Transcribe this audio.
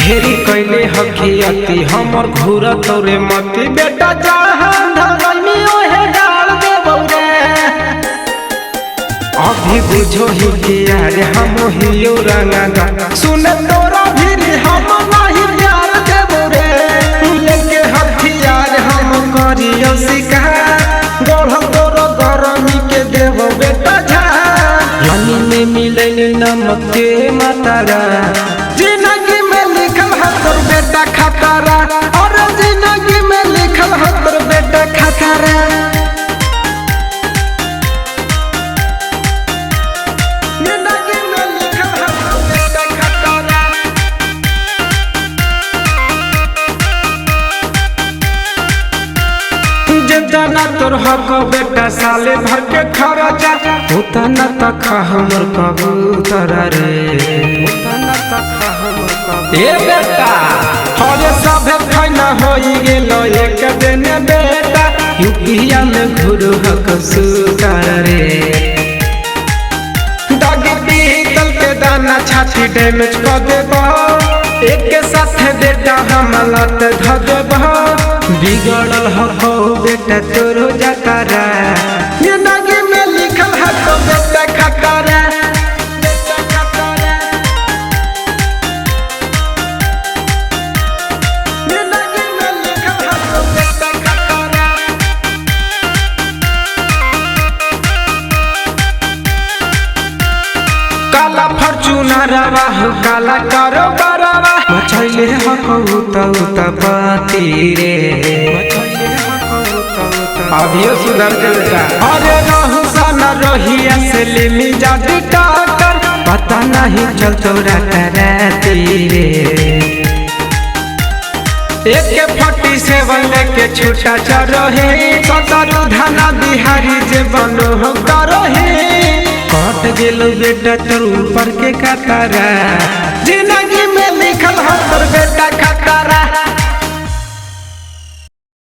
ढेरी कैले हकियती हमर घूरा तोरे मती बेटा जहां धरनी ओहे डाल देबौ रे। अभी बुझो ही कि यार हम हियो रंगा सुन तोरा भी हम नहीं प्यार देबौ रे। लेके हथियार हम करियो शिकार गढ़ तोरो गरमी के देबौ बेटा झा। पानी में मिले नमक के मातारा जिंदगी में लिखल है तोर बेटा खतरा और जिंदगी में लिखल है तोर बेटा खतरा। जिंदगी में लिखल है तोर बेटा खतरा। जितना तोर हक बेटा साले भर के खर्चा उतना तक हमर कबूतर रे। उतना तक हमर कबूतर ए बेटा हरे सभे खैना होई गेलो एक दिन बेटा यूपिया में घुरु हक सुकर रे। दागी पीतल के दाना छाती डैमेज कर देबो एक साथ बेटा हम लत ध देबो बिगड़ल हो बेटा तोरो जतारा। जिंदगी में लिखल है तो बेटा खतरा। जिंदगी में लिखल है तो बेटा खतरा। काला फॉर्च्यूनर हो काला कारोबार मचैले हकौता पाती रे। अभियो सुधर के बेटा अरे रहू सन रहिया से लेमी जाती टाकर पता नहीं चल तोरा कराती रे। AK-47 लेके छूटा चरहे सतरु धना बिहारी जे बनो हो करहे। कट गेलो बेटा तोर ऊपर के कतरा जिंदगी में लिखल है तोर बेटा